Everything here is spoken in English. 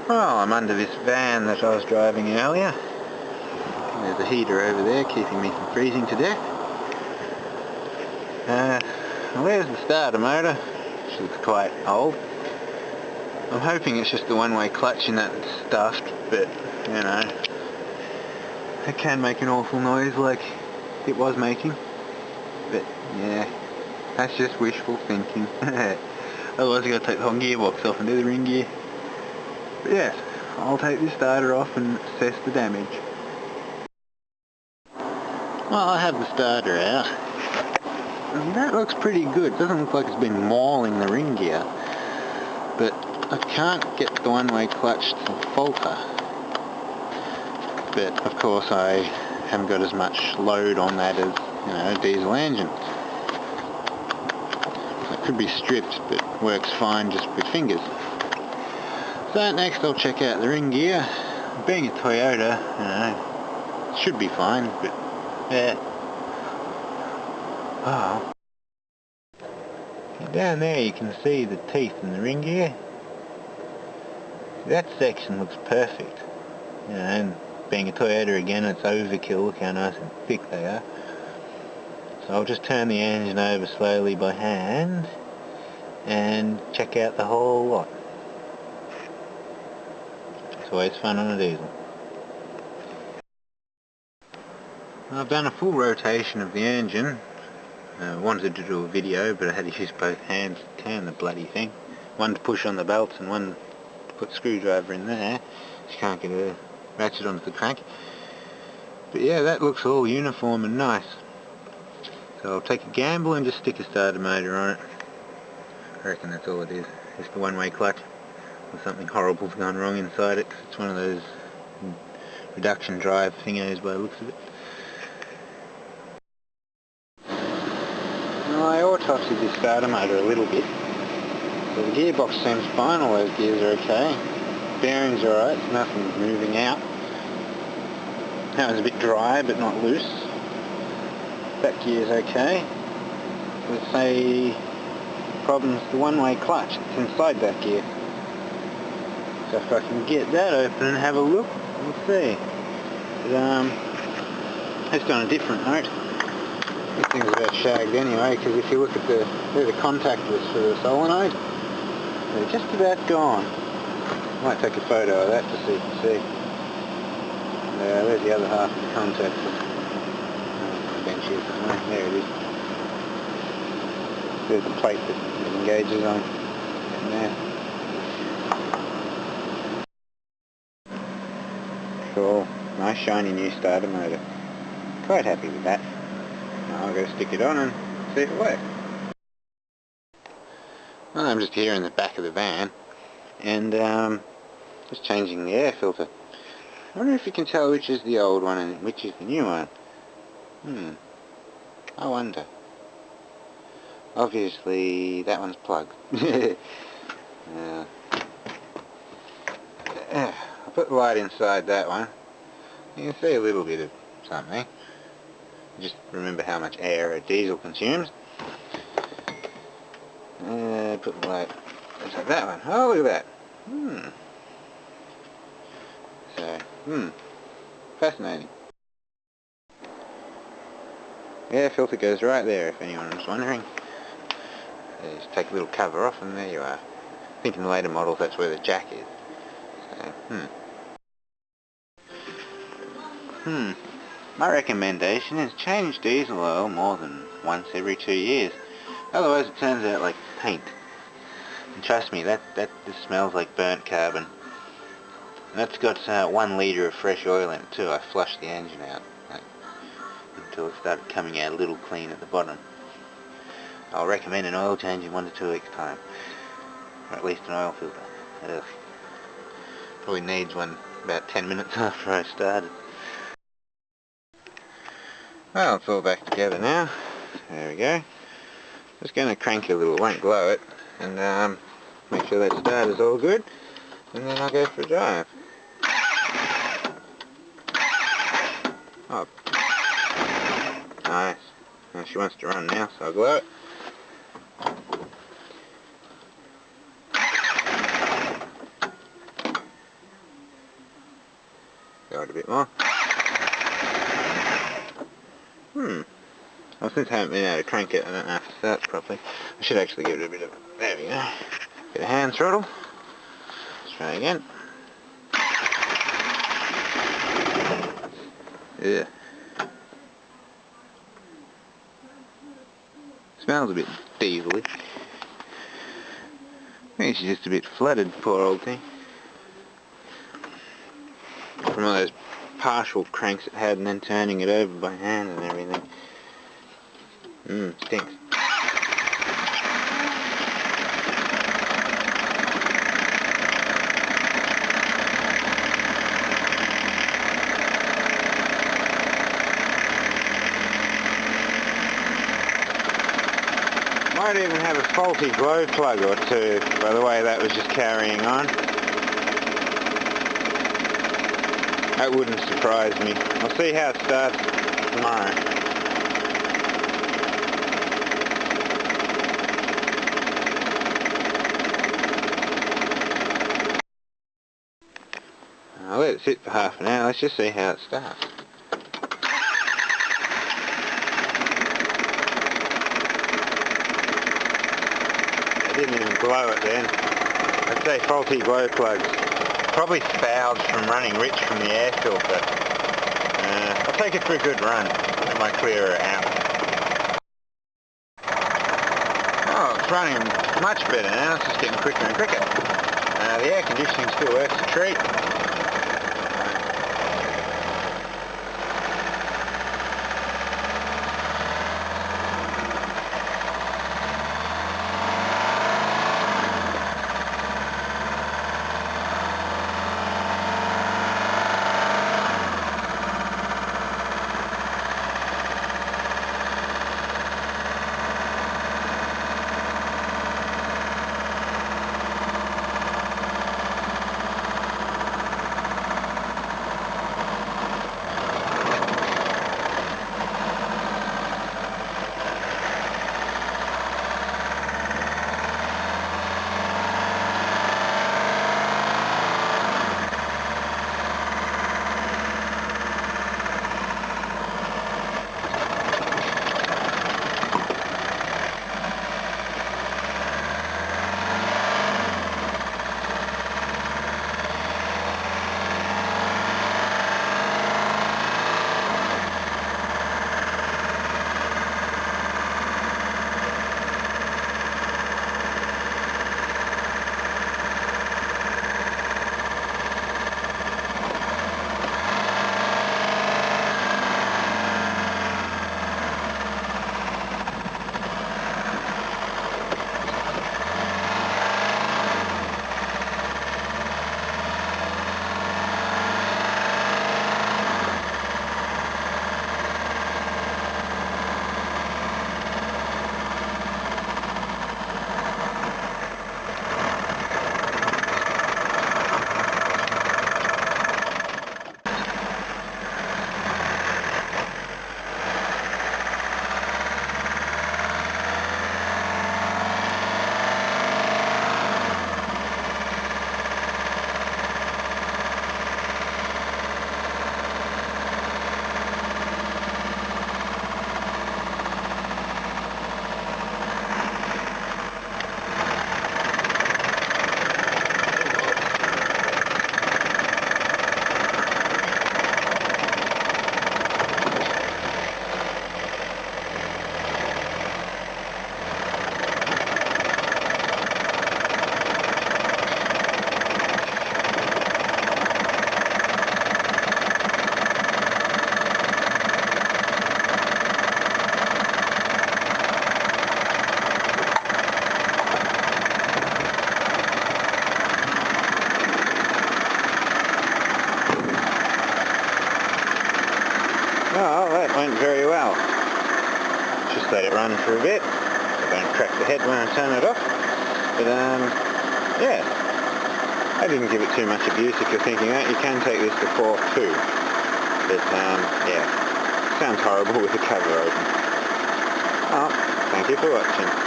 Well, I'm under this van that I was driving earlier. There's a heater over there keeping me from freezing to death. Well, there's the starter motor, which looks quite old. I'm hoping it's just the one-way clutch in that it's stuffed, but, you know, it can make an awful noise like it was making. But, yeah, that's just wishful thinking. Otherwise I've got to take the whole gearbox off and do the ring gear. But yes, I'll take this starter off and assess the damage. Well, I have the starter out. And that looks pretty good. It doesn't look like it's been mauling the ring gear. But I can't get the one-way clutch to falter. But of course I haven't got as much load on that as, you know, a diesel engine. It could be stripped, but works fine just with fingers. So next I'll check out the ring gear. Being a Toyota, you know, it should be fine, but yeah. Oh. Down there you can see the teeth in the ring gear. That section looks perfect. You know, and being a Toyota again, it's overkill. Look how nice and thick they are. So I'll just turn the engine over slowly by hand and check out the whole lot. It's always fun on a diesel. I've done a full rotation of the engine. Wanted to do a video, but I had to use both hands to turn the bloody thing. One to push on the belts and one to put the screwdriver in there. You can't get a ratchet onto the crank. But yeah, that looks all uniform and nice. So I'll take a gamble and just stick a starter motor on it. I reckon that's all it is. Just the one-way clutch. Or something horrible's gone wrong inside it, 'cause it's one of those reduction drive thingos by the looks of it. Well, I autopsied this starter motor a little bit. So the gearbox seems fine, all those gears are okay. Bearings are alright, nothing's moving out. That was a bit dry but not loose. Back gear's okay. Let's say problem's the one-way clutch, it's inside that gear. So if I can get that open and have a look, we'll see. But, just on a different note, this thing's about shagged anyway, because if you look at where the contactors for the solenoid, they're just about gone. Might take a photo of that just so you can see. There's the other half of the contactor. The bench here somewhere. There it is. There's the plate that it engages on. And there. Cool. Nice shiny new starter motor. Quite happy with that. Now I'll go stick it on and see if it works. Well, I'm just here in the back of the van and just changing the air filter. I wonder if you can tell which is the old one and which is the new one. I wonder. Obviously that one's plugged. I'll put the light inside that one. You can see a little bit of something. Just remember how much air a diesel consumes. Put the light inside that one. Oh, look at that. So, fascinating. The air filter goes right there, if anyone was wondering. Just take a little cover off and there you are. I think in the later models that's where the jack is. So, my recommendation is change diesel oil more than once every 2 years. Otherwise it turns out like paint. And trust me, that just smells like burnt carbon. And that's got 1 litre of fresh oil in it too. I flushed the engine out until it started coming out a little clean at the bottom. I'll recommend an oil change in 1 to 2 weeks time. Or at least an oil filter. Ugh. Probably needs one about 10 minutes after I started. Well, it's all back together now. There we go. Just going to crank it a little, it won't glow it, and make sure that starter's all good, and then I'll go for a drive. Oh, nice. Now she wants to run now, so I'll glow it. bit more. Well, since I haven't been able to crank it, I don't know if it starts properly. I should actually give it a bit of... There we go. Bit of hand throttle. Let's try again. Yeah. Smells a bit diesel-y. I think she's just a bit flooded, poor old thing. From all those partial cranks it had and then turning it over by hand and everything. Stinks. Might even have a faulty glow plug or two, by the way that was just carrying on. That wouldn't surprise me. I'll see how it starts tomorrow. I'll let it sit for half an hour. Let's just see how it starts. Didn't even glow it then. I'd say faulty glow plugs. Probably fouled from running rich from the air filter. I'll take it for a good run. It might clear her out. Oh, it's running much better now. It's just getting quicker and quicker. The air conditioning still works a treat. Well, that went very well. Just let it run for a bit. I don't crack the head when I turn it off. But yeah, I didn't give it too much abuse. If you're thinking that, you can take this to 4.2. But yeah, sounds horrible with the cover open. Oh, thank you for watching.